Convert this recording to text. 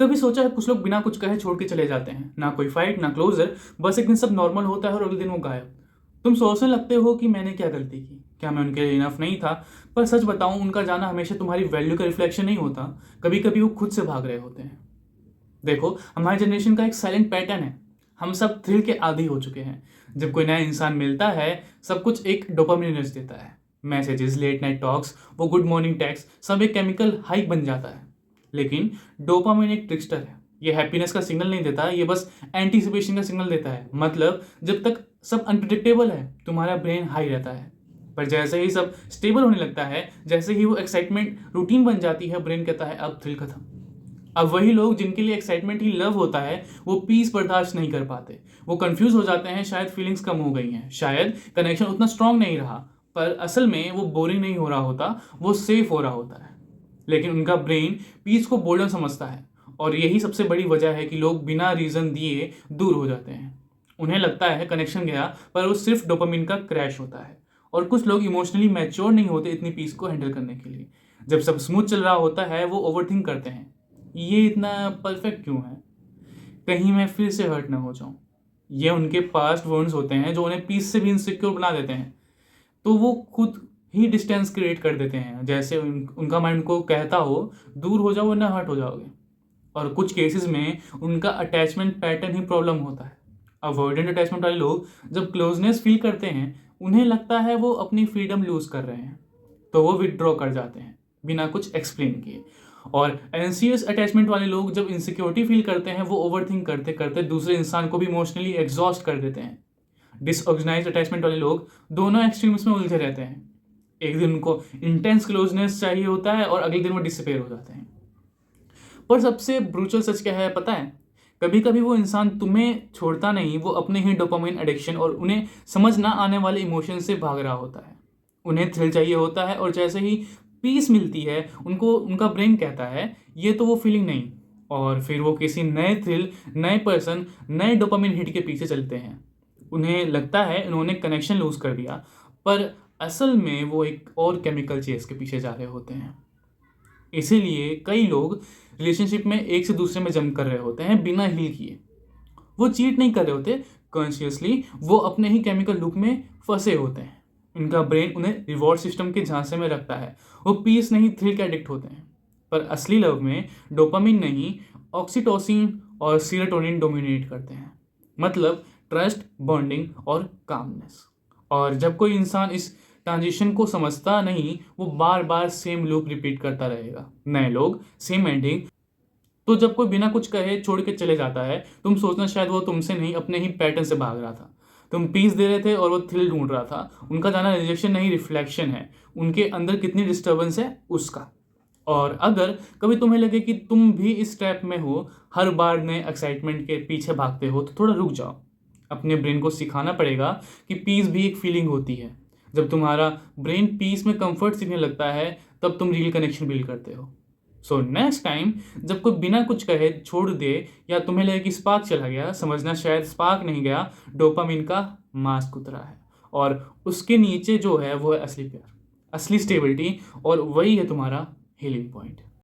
कभी सोचा है कुछ लोग बिना कुछ कहे छोड़ के चले जाते हैं, ना कोई फाइट ना क्लोजर, बस एक दिन सब नॉर्मल होता है और अगले दिन वो गायब। तुम सोचने लगते हो कि मैंने क्या गलती की, क्या मैं उनके लिए इनफ नहीं था। पर सच बताऊं, उनका जाना हमेशा तुम्हारी वैल्यू का रिफ्लेक्शन नहीं होता। कभी कभी वो खुद से भाग रहे होते हैं। देखो, हमारे जनरेशन का एक साइलेंट पैटर्न है। हम सब थ्रिल के आदी हो चुके हैं। जब कोई नया इंसान मिलता है, सब कुछ एक डोपामिन रश देता है। मैसेजेस, लेट नाइट टॉक्स, वो गुड मॉर्निंग टेक्स्ट, सब एक केमिकल हाइक बन जाता है। लेकिन डोपामिन एक ट्रिकस्टर है। ये हैप्पीनेस का सिग्नल नहीं देता, ये बस एंटीसिपेशन का सिग्नल देता है। मतलब जब तक सब अनप्रिडिक्टेबल है, तुम्हारा ब्रेन हाई रहता है। पर जैसे ही सब स्टेबल होने लगता है, जैसे ही वो एक्साइटमेंट रूटीन बन जाती है, ब्रेन कहता है अब थ्रिल खत्म। अब वही लोग जिनके लिए एक्साइटमेंट ही लव होता है, वो पीस बर्दाश्त नहीं कर पाते। वो कंफ्यूज हो जाते हैं, शायद फीलिंग्स कम हो गई हैं, शायद कनेक्शन उतना स्ट्रांग नहीं रहा। पर असल में वो बोरिंग नहीं हो रहा होता, वो सेफ हो रहा होता है। लेकिन उनका ब्रेन पीस को बोर्डम समझता है। और यही सबसे बड़ी वजह है कि लोग बिना रीजन दिए दूर हो जाते हैं। उन्हें लगता है कनेक्शन गया, पर वो सिर्फ डोपामिन का क्रैश होता है। और कुछ लोग इमोशनली मैच्योर नहीं होते इतनी पीस को हैंडल करने के लिए। जब सब स्मूथ चल रहा होता है, वो ओवरथिंक करते हैं, ये इतना परफेक्ट क्यों है, कहीं मैं फिर से हर्ट ना हो जाऊं। ये उनके पास्ट वुंड्स होते हैं जो उन्हें पीस से भी इनसिक्योर बना देते हैं। तो वो खुद ही डिस्टेंस क्रिएट कर देते हैं, जैसे उनका माइंड को कहता हो दूर हो जाओ वरना हर्ट हो जाओगे। और कुछ केसेस में उनका अटैचमेंट पैटर्न ही प्रॉब्लम होता है। अवॉइडेंट अटैचमेंट वाले लोग जब क्लोजनेस फील करते हैं, उन्हें लगता है वो अपनी फ्रीडम लूज कर रहे हैं, तो वो विदड्रॉ कर जाते हैं बिना कुछ एक्सप्लेन किए। और एंसियस अटैचमेंट वाले लोग जब इनसिक्योरिटी फील करते हैं, वो ओवरथिंक करते करते दूसरे इंसान को भी इमोशनली एग्जॉस्ट कर देते हैं। डिसऑर्गेनाइज अटैचमेंट वाले लोग दोनों एक्सट्रीम्स में उलझे रहते हैं। एक दिन उनको इंटेंस क्लोजनेस चाहिए होता है और अगले दिन वो डिसअपेयर हो जाते हैं। पर सबसे ब्रूचल सच क्या है पता है? कभी कभी वो इंसान तुम्हें छोड़ता नहीं, वो अपने ही डोपामाइन एडिक्शन और उन्हें समझ ना आने वाले इमोशन से भाग रहा होता है। उन्हें थ्रिल चाहिए होता है और जैसे ही पीस मिलती है, उनको उनका ब्रेन कहता है ये तो वो फीलिंग नहीं। और फिर वो किसी नए थ्रिल, नए पर्सन, नए डोपामिन हिट के पीछे चलते हैं। उन्हें लगता है उन्होंने कनेक्शन लूज कर दिया, पर असल में वो एक और केमिकल चेस के पीछे जा रहे होते हैं। इसीलिए कई लोग रिलेशनशिप में एक से दूसरे में जंप कर रहे होते हैं बिना हील किए। वो चीट नहीं कर रहे होते कॉन्शियसली, वो अपने ही केमिकल लूप में फंसे होते हैं। इनका ब्रेन उन्हें रिवॉर्ड सिस्टम के झांसे में रखता है। वो पीस नहीं, थ्रिल के एडिक्ट होते हैं। पर असली लव में डोपामिन नहीं, ऑक्सीटोसिन और सीरोटोनिन डोमिनेट करते हैं। मतलब ट्रस्ट, बॉन्डिंग और कामनेस। और जब कोई इंसान इस ट्रांजिशन को समझता नहीं, वो बार बार सेम लूप रिपीट करता रहेगा। नए लोग, सेम एंडिंग। तो जब कोई बिना कुछ कहे छोड़ के चले जाता है, तुम सोचना शायद वो तुमसे नहीं, अपने ही पैटर्न से भाग रहा था। तुम पीस दे रहे थे और वो थ्रिल ढूंढ रहा था। उनका जाना रिजेक्शन नहीं, रिफ्लेक्शन है उनके अंदर कितनी डिस्टर्बेंस है उसका। और अगर कभी तुम्हें लगे कि तुम भी इस ट्रैप में हो, हर बार नए एक्साइटमेंट के पीछे भागते हो, तो थोड़ा रुक जाओ। अपने ब्रेन को सिखाना पड़ेगा कि पीस भी एक फीलिंग होती है। जब तुम्हारा ब्रेन पीस में कंफर्ट सीखने लगता है, तब तुम रियल कनेक्शन बिल्ड करते हो। सो नेक्स्ट टाइम जब कोई बिना कुछ कहे छोड़ दे, या तुम्हें लगे कि स्पार्क चला गया, समझना शायद स्पार्क नहीं गया, डोपामिन का मास्क उतरा है। और उसके नीचे जो है वो है असली प्यार, असली स्टेबिलिटी, और वही है तुम्हारा हीलिंग पॉइंट।